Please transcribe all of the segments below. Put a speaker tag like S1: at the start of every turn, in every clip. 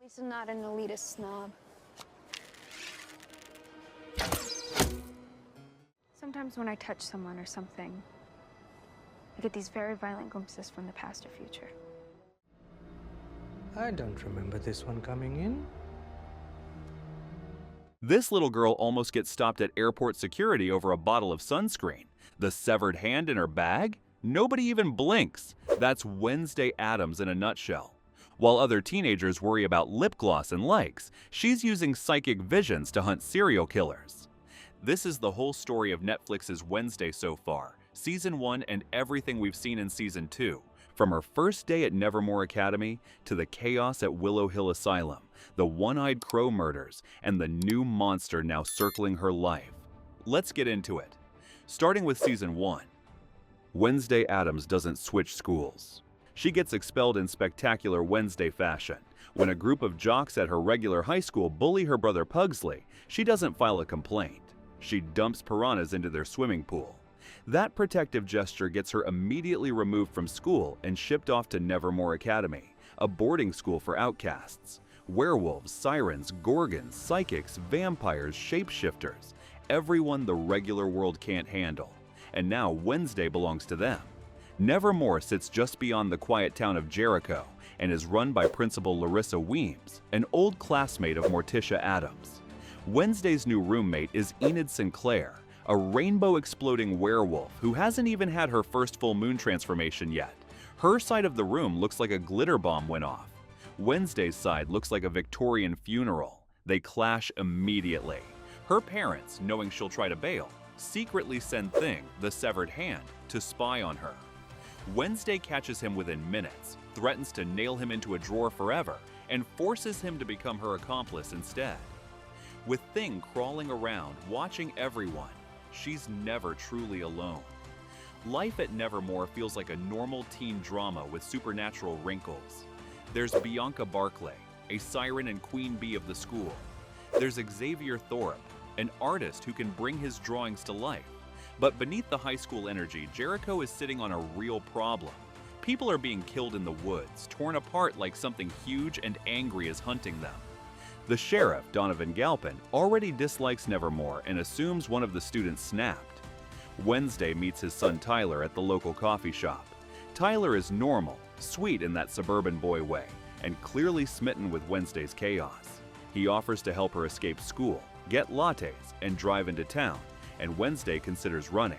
S1: He's not an elitist snob. Sometimes when I touch someone or something, I get these very violent glimpses from the past or future.
S2: I don't remember this one coming in.
S3: This little girl almost gets stopped at airport security over a bottle of sunscreen. The severed hand in her bag? Nobody even blinks. That's Wednesday Addams in a nutshell. While other teenagers worry about lip gloss and likes, she's using psychic visions to hunt serial killers. This is the whole story of Netflix's Wednesday so far, Season 1 and everything we've seen in Season 2. From her first day at Nevermore Academy, to the chaos at Willow Hill Asylum, the one-eyed crow murders, and the new monster now circling her life. Let's get into it. Starting with Season 1. Wednesday Addams doesn't switch schools. She gets expelled in spectacular Wednesday fashion. When a group of jocks at her regular high school bully her brother Pugsley, she doesn't file a complaint. She dumps piranhas into their swimming pool. That protective gesture gets her immediately removed from school and shipped off to Nevermore Academy, a boarding school for outcasts. Werewolves, sirens, gorgons, psychics, vampires, shapeshifters, everyone the regular world can't handle. And now Wednesday belongs to them. Nevermore sits just beyond the quiet town of Jericho and is run by Principal Larissa Weems, an old classmate of Morticia Addams. Wednesday's new roommate is Enid Sinclair, a rainbow-exploding werewolf who hasn't even had her first full moon transformation yet. Her side of the room looks like a glitter bomb went off. Wednesday's side looks like a Victorian funeral. They clash immediately. Her parents, knowing she'll try to bail, secretly send Thing, the severed hand, to spy on her. Wednesday catches him within minutes, threatens to nail him into a drawer forever, and forces him to become her accomplice instead. With Thing crawling around, watching everyone, she's never truly alone. Life at Nevermore feels like a normal teen drama with supernatural wrinkles. There's Bianca Barclay, a siren and queen bee of the school. There's Xavier Thorpe, an artist who can bring his drawings to life. But beneath the high school energy, Jericho is sitting on a real problem. People are being killed in the woods, torn apart like something huge and angry is hunting them. The sheriff, Donovan Galpin, already dislikes Nevermore and assumes one of the students snapped. Wednesday meets his son Tyler at the local coffee shop. Tyler is normal, sweet in that suburban boy way, and clearly smitten with Wednesday's chaos. He offers to help her escape school, get lattes, and drive into town, and Wednesday considers running.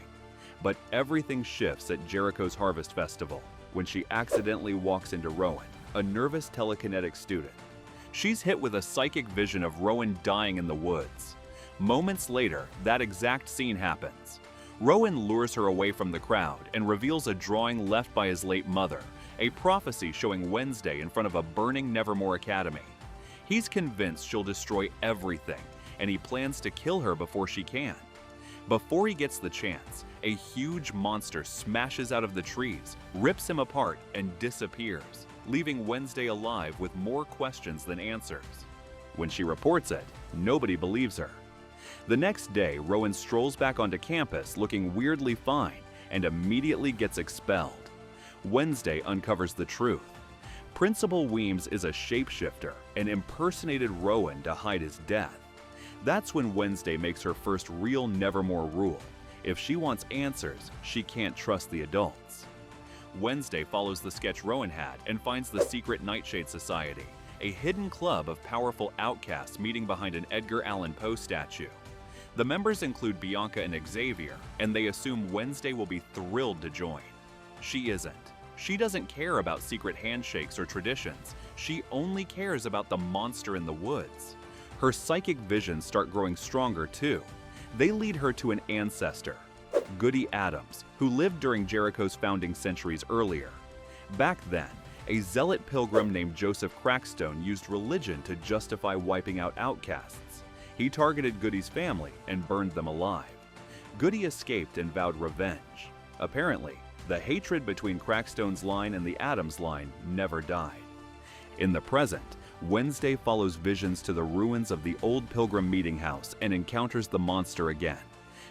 S3: But everything shifts at Jericho's Harvest Festival when she accidentally walks into Rowan, a nervous telekinetic student. She's hit with a psychic vision of Rowan dying in the woods. Moments later, that exact scene happens. Rowan lures her away from the crowd and reveals a drawing left by his late mother, a prophecy showing Wednesday in front of a burning Nevermore Academy. He's convinced she'll destroy everything, and he plans to kill her before she can. Before he gets the chance, a huge monster smashes out of the trees, rips him apart, and disappears, leaving Wednesday alive with more questions than answers. When she reports it, nobody believes her. The next day, Rowan strolls back onto campus looking weirdly fine and immediately gets expelled. Wednesday uncovers the truth. Principal Weems is a shapeshifter and impersonated Rowan to hide his death. That's when Wednesday makes her first real Nevermore rule. If she wants answers, she can't trust the adults. Wednesday follows the sketch Rowan had and finds the secret Nightshade Society, a hidden club of powerful outcasts meeting behind an Edgar Allan Poe statue. The members include Bianca and Xavier, and they assume Wednesday will be thrilled to join. She isn't. She doesn't care about secret handshakes or traditions. She only cares about the monster in the woods. Her psychic visions start growing stronger too. They lead her to an ancestor, Goody Addams, who lived during Jericho's founding centuries earlier. Back then, a zealot pilgrim named Joseph Crackstone used religion to justify wiping out outcasts. He targeted Goody's family and burned them alive. Goody escaped and vowed revenge. Apparently, the hatred between Crackstone's line and the Addams line never died. In the present, Wednesday follows visions to the ruins of the old pilgrim meeting house and encounters the monster again.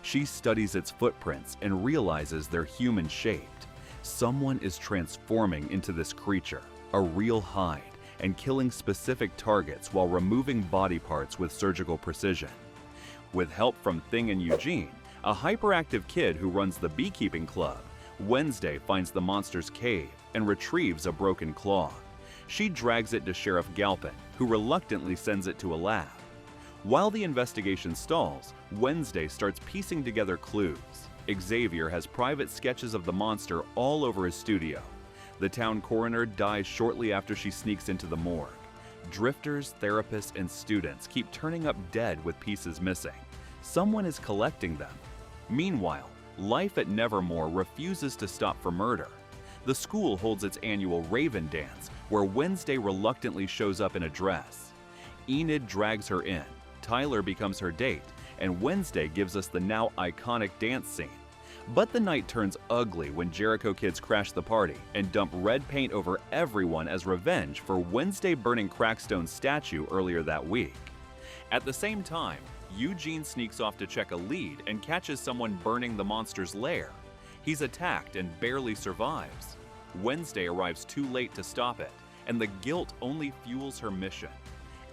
S3: She studies its footprints and realizes they're human-shaped. Someone is transforming into this creature, a real Hyde, and killing specific targets while removing body parts with surgical precision. With help from Thing and Eugene, a hyperactive kid who runs the beekeeping club, Wednesday finds the monster's cave and retrieves a broken claw. She drags it to Sheriff Galpin, who reluctantly sends it to a lab. While the investigation stalls, Wednesday starts piecing together clues. Xavier has private sketches of the monster all over his studio. The town coroner dies shortly after she sneaks into the morgue. Drifters, therapists, and students keep turning up dead with pieces missing. Someone is collecting them. Meanwhile, life at Nevermore refuses to stop for murder. The school holds its annual Raven Dance, where Wednesday reluctantly shows up in a dress. Enid drags her in, Tyler becomes her date, and Wednesday gives us the now iconic dance scene. But the night turns ugly when Jericho kids crash the party and dump red paint over everyone as revenge for Wednesday burning Crackstone's statue earlier that week. At the same time, Eugene sneaks off to check a lead and catches someone burning the monster's lair. He's attacked and barely survives. Wednesday arrives too late to stop it, and the guilt only fuels her mission.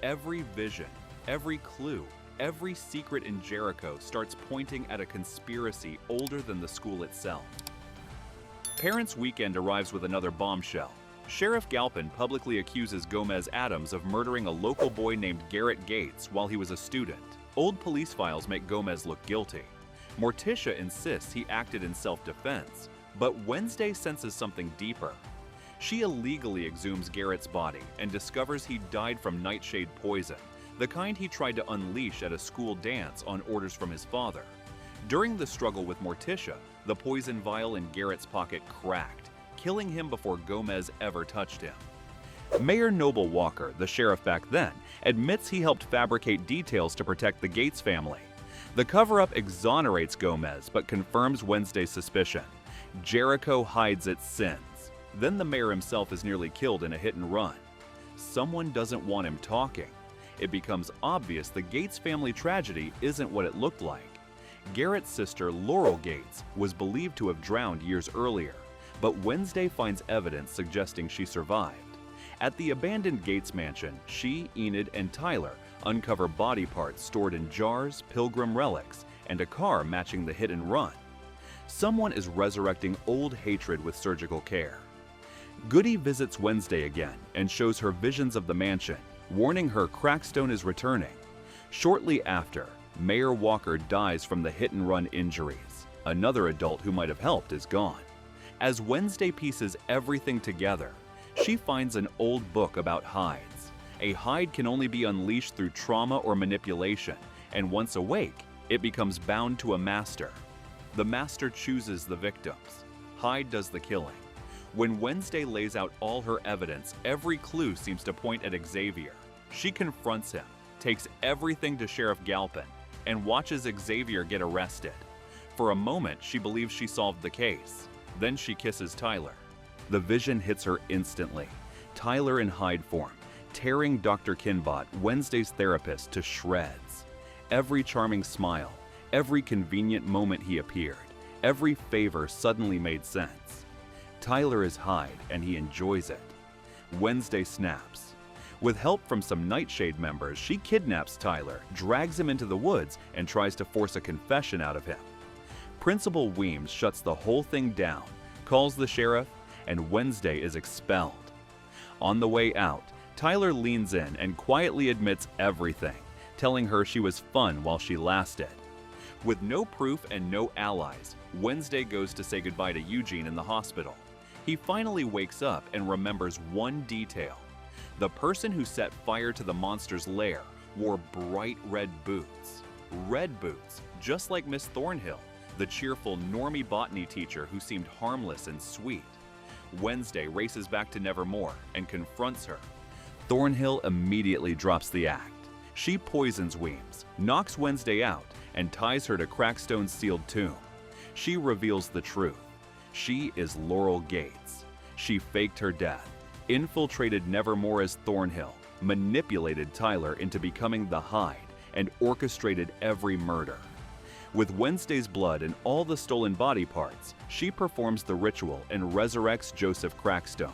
S3: Every vision, every clue, every secret in Jericho starts pointing at a conspiracy older than the school itself. Parents' Weekend arrives with another bombshell. Sheriff Galpin publicly accuses Gomez Addams of murdering a local boy named Garrett Gates while he was a student. Old police files make Gomez look guilty. Morticia insists he acted in self-defense, but Wednesday senses something deeper. She illegally exhumes Garrett's body and discovers he died from nightshade poison, the kind he tried to unleash at a school dance on orders from his father. During the struggle with Morticia, the poison vial in Garrett's pocket cracked, killing him before Gomez ever touched him. Mayor Noble Walker, the sheriff back then, admits he helped fabricate details to protect the Gates family. The cover-up exonerates Gomez but confirms Wednesday's suspicion. Jericho hides its sins. Then the mayor himself is nearly killed in a hit-and-run. Someone doesn't want him talking. It becomes obvious the Gates family tragedy isn't what it looked like. Garrett's sister, Laurel Gates, was believed to have drowned years earlier, but Wednesday finds evidence suggesting she survived. At the abandoned Gates mansion, she, Enid, and Tyler uncover body parts stored in jars, pilgrim relics, and a car matching the hit-and-run. Someone is resurrecting old hatred with surgical care. Goody visits Wednesday again and shows her visions of the mansion, warning her Crackstone is returning. Shortly after, Mayor Walker dies from the hit-and-run injuries. Another adult who might have helped is gone. As Wednesday pieces everything together, she finds an old book about hides. A hide can only be unleashed through trauma or manipulation, and once awake, it becomes bound to a master. The master chooses the victims. Hyde does the killing. When Wednesday lays out all her evidence, every clue seems to point at Xavier. She confronts him, takes everything to Sheriff Galpin, and watches Xavier get arrested. For a moment, she believes she solved the case. Then she kisses Tyler. The vision hits her instantly. Tyler in Hyde form, tearing Dr. Kinbot, Wednesday's therapist, to shreds. Every charming smile, every convenient moment he appeared, every favor suddenly made sense. Tyler is Hyde, and he enjoys it. Wednesday snaps. With help from some Nightshade members, she kidnaps Tyler, drags him into the woods, and tries to force a confession out of him. Principal Weems shuts the whole thing down, calls the sheriff, and Wednesday is expelled. On the way out, Tyler leans in and quietly admits everything, telling her she was fun while she lasted. With no proof and no allies, Wednesday goes to say goodbye to Eugene in the hospital. He finally wakes up and remembers one detail. The person who set fire to the monster's lair wore bright red boots. Red boots, just like Miss Thornhill, the cheerful normie botany teacher who seemed harmless and sweet. Wednesday races back to Nevermore and confronts her. Thornhill immediately drops the act. She poisons Weems, knocks Wednesday out, and ties her to Crackstone's sealed tomb. She reveals the truth. She is Laurel Gates. She faked her death, infiltrated Nevermore as Thornhill, manipulated Tyler into becoming the Hyde, and orchestrated every murder. With Wednesday's blood and all the stolen body parts, she performs the ritual and resurrects Joseph Crackstone.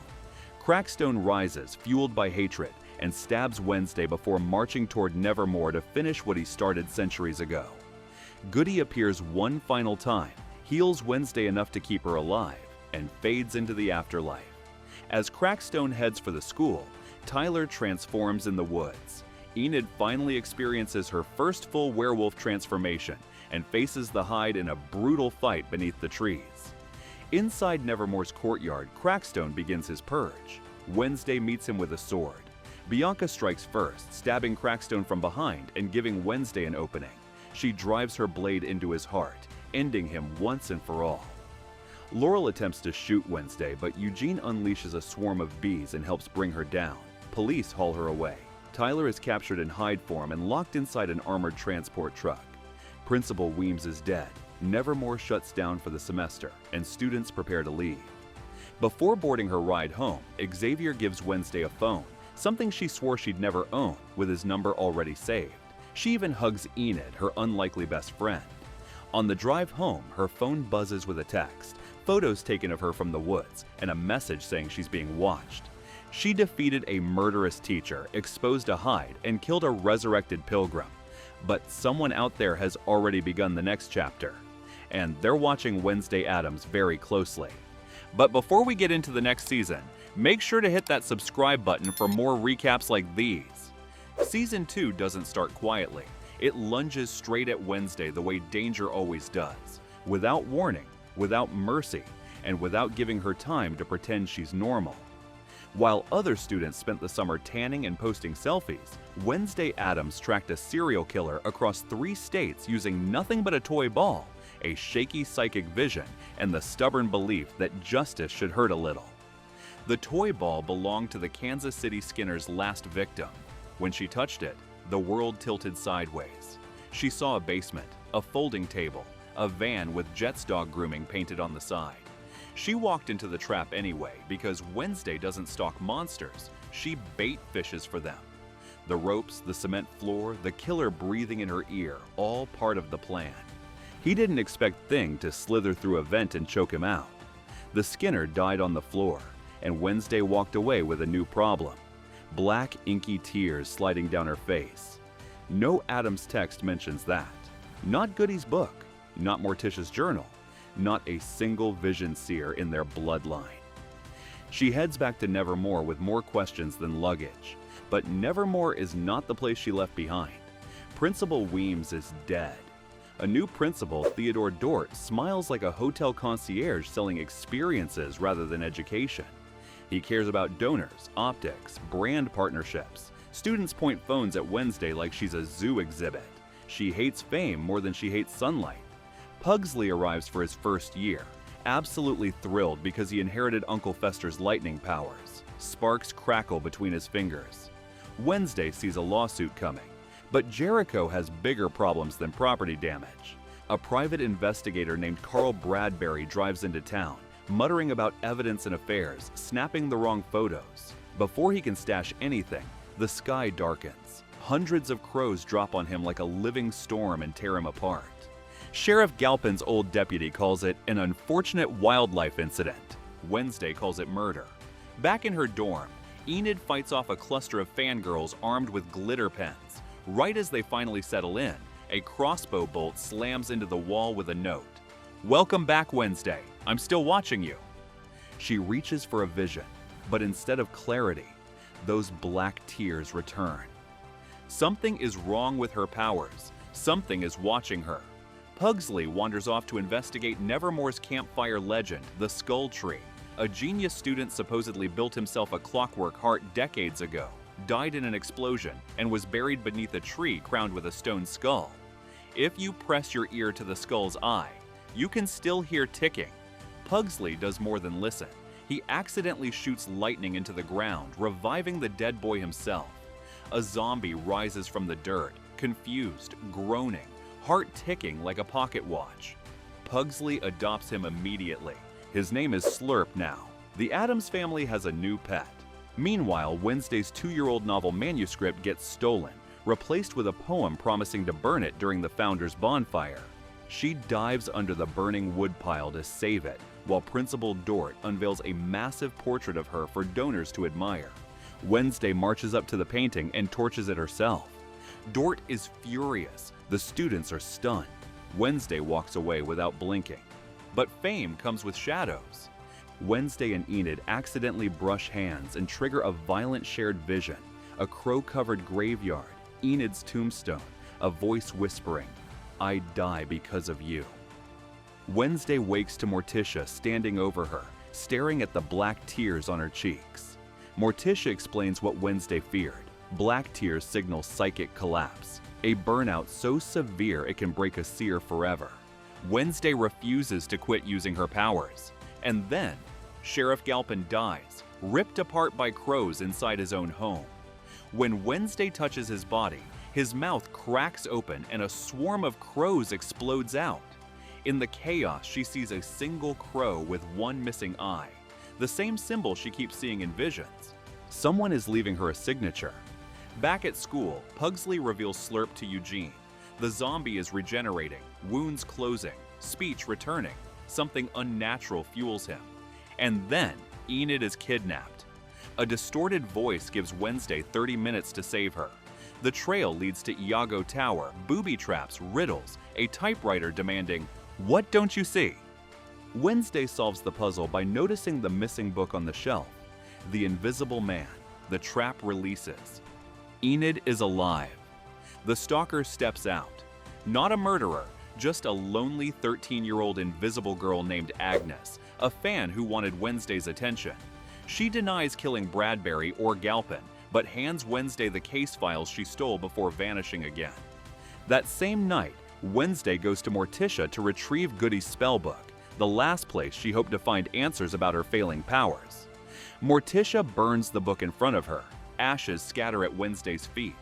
S3: Crackstone rises, fueled by hatred, and stabs Wednesday before marching toward Nevermore to finish what he started centuries ago. Goody appears one final time, heals Wednesday enough to keep her alive, and fades into the afterlife. As Crackstone heads for the school, Tyler transforms in the woods. Enid finally experiences her first full werewolf transformation and faces the Hyde in a brutal fight beneath the trees. Inside Nevermore's courtyard, Crackstone begins his purge. Wednesday meets him with a sword. Bianca strikes first, stabbing Crackstone from behind and giving Wednesday an opening. She drives her blade into his heart, ending him once and for all. Laurel attempts to shoot Wednesday, but Eugene unleashes a swarm of bees and helps bring her down. Police haul her away. Tyler is captured in Hyde form and locked inside an armored transport truck. Principal Weems is dead. Nevermore shuts down for the semester, and students prepare to leave. Before boarding her ride home, Xavier gives Wednesday a phone, something she swore she'd never own, with his number already saved. She even hugs Enid, her unlikely best friend. On the drive home, her phone buzzes with a text, photos taken of her from the woods, and a message saying she's being watched. She defeated a murderous teacher, exposed a Hyde, and killed a resurrected pilgrim. But someone out there has already begun the next chapter, and they're watching Wednesday Addams very closely. But before we get into the next season, make sure to hit that subscribe button for more recaps like these. Season 2 doesn't start quietly. It lunges straight at Wednesday the way danger always does, without warning, without mercy, and without giving her time to pretend she's normal. While other students spent the summer tanning and posting selfies, Wednesday Addams tracked a serial killer across 3 states using nothing but a toy ball, a shaky psychic vision, and the stubborn belief that justice should hurt a little. The toy ball belonged to the Kansas City Skinner's last victim. When she touched it, the world tilted sideways. She saw a basement, a folding table, a van with Jet's dog grooming painted on the side. She walked into the trap anyway because Wednesday doesn't stalk monsters, she bait fishes for them. The ropes, the cement floor, the killer breathing in her ear, all part of the plan. He didn't expect Thing to slither through a vent and choke him out. The Skinner died on the floor, and Wednesday walked away with a new problem. Black, inky tears sliding down her face. No Addams text mentions that. Not Goody's book, not Morticia's journal, not a single vision seer in their bloodline. She heads back to Nevermore with more questions than luggage. But Nevermore is not the place she left behind. Principal Weems is dead. A new principal, Theodore Dort, smiles like a hotel concierge selling experiences rather than education. He cares about donors, optics, brand partnerships. Students point phones at Wednesday like she's a zoo exhibit. She hates fame more than she hates sunlight. Pugsley arrives for his first year, absolutely thrilled because he inherited Uncle Fester's lightning powers. Sparks crackle between his fingers. Wednesday sees a lawsuit coming, but Jericho has bigger problems than property damage. A private investigator named Carl Bradbury drives into town, muttering about evidence and affairs, snapping the wrong photos. Before he can stash anything, the sky darkens. Hundreds of crows drop on him like a living storm and tear him apart. Sheriff Galpin's old deputy calls it an unfortunate wildlife incident. Wednesday calls it murder. Back in her dorm, Enid fights off a cluster of fangirls armed with glitter pens. Right as they finally settle in, a crossbow bolt slams into the wall with a note. "Welcome back, Wednesday. I'm still watching you." She reaches for a vision, but instead of clarity, those black tears return. Something is wrong with her powers. Something is watching her. Pugsley wanders off to investigate Nevermore's campfire legend, the Skull Tree. A genius student supposedly built himself a clockwork heart decades ago, died in an explosion, and was buried beneath a tree crowned with a stone skull. If you press your ear to the skull's eye, you can still hear ticking. Pugsley does more than listen. He accidentally shoots lightning into the ground, reviving the dead boy himself. A zombie rises from the dirt, confused, groaning, heart ticking like a pocket watch. Pugsley adopts him immediately. His name is Slurp now. The Addams family has a new pet. Meanwhile, Wednesday's 2-year-old novel manuscript gets stolen, replaced with a poem promising to burn it during the founder's bonfire. She dives under the burning woodpile to save it, while Principal Dort unveils a massive portrait of her for donors to admire. Wednesday marches up to the painting and torches it herself. Dort is furious. The students are stunned. Wednesday walks away without blinking. But fame comes with shadows. Wednesday and Enid accidentally brush hands and trigger a violent shared vision, a crow-covered graveyard, Enid's tombstone, a voice whispering, "I die because of you." Wednesday wakes to Morticia standing over her, staring at the black tears on her cheeks. Morticia explains what Wednesday feared. Black tears signal psychic collapse, a burnout so severe it can break a seer forever. Wednesday refuses to quit using her powers. And then, Sheriff Galpin dies, ripped apart by crows inside his own home. When Wednesday touches his body, his mouth cracks open and a swarm of crows explodes out. In the chaos, she sees a single crow with one missing eye, the same symbol she keeps seeing in visions. Someone is leaving her a signature. Back at school, Pugsley reveals Slurp to Eugene. The zombie is regenerating, wounds closing, speech returning. Something unnatural fuels him. And then, Enid is kidnapped. A distorted voice gives Wednesday 30 minutes to save her. The trail leads to Iago Tower, booby traps, riddles, a typewriter demanding, "What don't you see?" Wednesday solves the puzzle by noticing the missing book on the shelf. The Invisible Man. The trap releases. Enid is alive. The stalker steps out. Not a murderer, just a lonely 13-year-old invisible girl named Agnes, a fan who wanted Wednesday's attention. She denies killing Bradbury or Galpin, but hands Wednesday the case files she stole before vanishing again. That same night, Wednesday goes to Morticia to retrieve Goody's spellbook, the last place she hoped to find answers about her failing powers. Morticia burns the book in front of her. Ashes scatter at Wednesday's feet.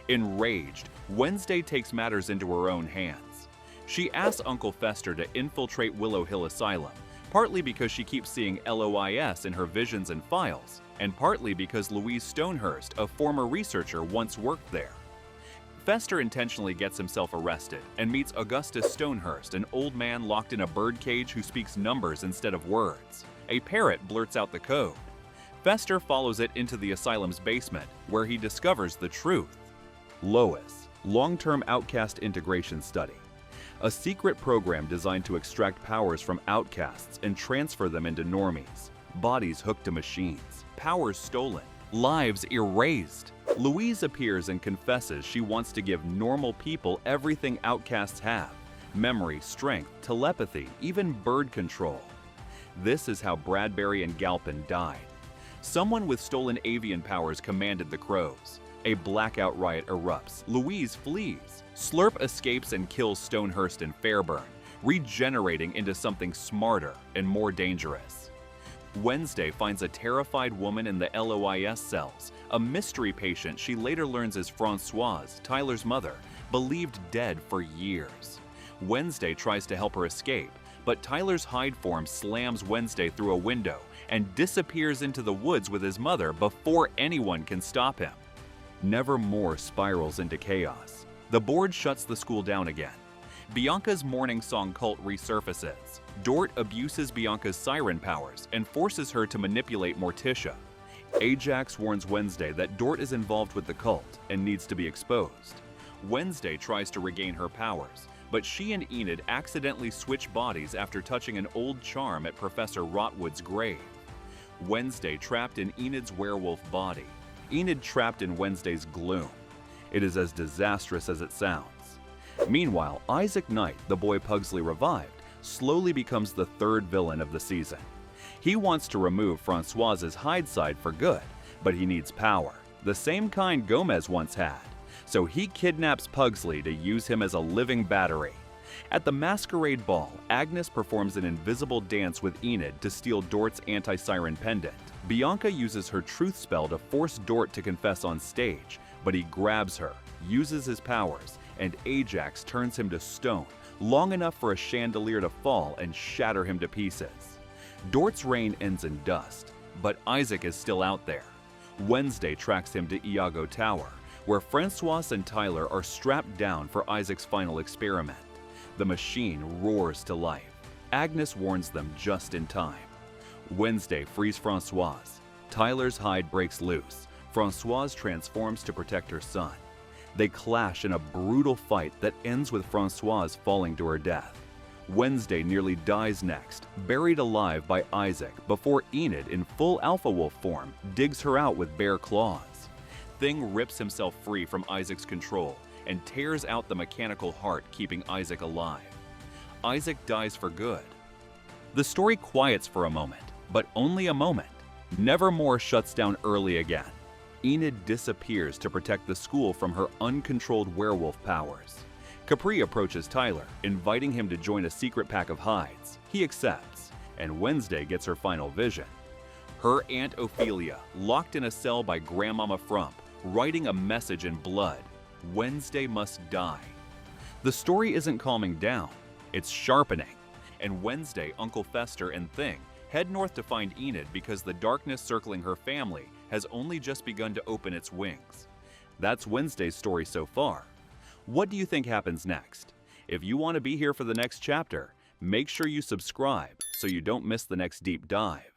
S3: Enraged, Wednesday takes matters into her own hands. She asks Uncle Fester to infiltrate Willow Hill Asylum, partly because she keeps seeing LOIS in her visions and files, and partly because Louise Stonehurst, a former researcher, once worked there. Fester intentionally gets himself arrested and meets Augustus Stonehurst, an old man locked in a birdcage who speaks numbers instead of words. A parrot blurts out the code. Fester follows it into the asylum's basement, where he discovers the truth. LOIS, Long-Term Outcast Integration Study. A secret program designed to extract powers from outcasts and transfer them into normies. Bodies hooked to machines, powers stolen, lives erased. Louise appears and confesses she wants to give normal people everything outcasts have: memory, strength, telepathy, even bird control. This is how Bradbury and Galpin died. Someone with stolen avian powers commanded the crows. A blackout riot erupts. Louise flees. Slurp escapes and kills Stonehurst and Fairburn, regenerating into something smarter and more dangerous. Wednesday finds a terrified woman in the LOIS cells, a mystery patient she later learns is Francoise, Tyler's mother, believed dead for years. Wednesday tries to help her escape, but Tyler's Hyde form slams Wednesday through a window and disappears into the woods with his mother before anyone can stop him. Nevermore spirals into chaos. The board shuts the school down again. Bianca's morning song cult resurfaces. Dort abuses Bianca's siren powers and forces her to manipulate Morticia. Ajax warns Wednesday that Dort is involved with the cult and needs to be exposed. Wednesday tries to regain her powers, but she and Enid accidentally switch bodies after touching an old charm at Professor Rotwood's grave. Wednesday trapped in Enid's werewolf body. Enid trapped in Wednesday's gloom. It is as disastrous as it sounds. Meanwhile, Isaac Knight, the boy Pugsley revived, slowly becomes the third villain of the season. He wants to remove Francoise's Hyde side for good, but he needs power, the same kind Gomez once had. So he kidnaps Pugsley to use him as a living battery. At the masquerade ball, Agnes performs an invisible dance with Enid to steal Dort's anti-siren pendant. Bianca uses her truth spell to force Dort to confess on stage, but he grabs her, uses his powers, and Ajax turns him to stone, long enough for a chandelier to fall and shatter him to pieces. Dort's reign ends in dust, but Isaac is still out there. Wednesday tracks him to Iago Tower, where Francoise and Tyler are strapped down for Isaac's final experiment. The machine roars to life. Agnes warns them just in time. Wednesday frees Francoise. Tyler's Hyde breaks loose. Francoise transforms to protect her son. They clash in a brutal fight that ends with Francoise falling to her death. Wednesday nearly dies next, buried alive by Isaac before Enid, in full Alpha Wolf form, digs her out with bare claws. Thing rips himself free from Isaac's control and tears out the mechanical heart keeping Isaac alive. Isaac dies for good. The story quiets for a moment, but only a moment. Nevermore shuts down early again. Enid disappears to protect the school from her uncontrolled werewolf powers. Capri approaches Tyler, inviting him to join a secret pack of Hydes. He accepts, and Wednesday gets her final vision. Her Aunt Ophelia, locked in a cell by Grandmama Frump, writing a message in blood: Wednesday must die. The story isn't calming down, it's sharpening. And Wednesday, Uncle Fester, and Thing head north to find Enid because the darkness circling her family has only just begun to open its wings. That's Wednesday's story so far. What do you think happens next? If you want to be here for the next chapter, make sure you subscribe so you don't miss the next deep dive.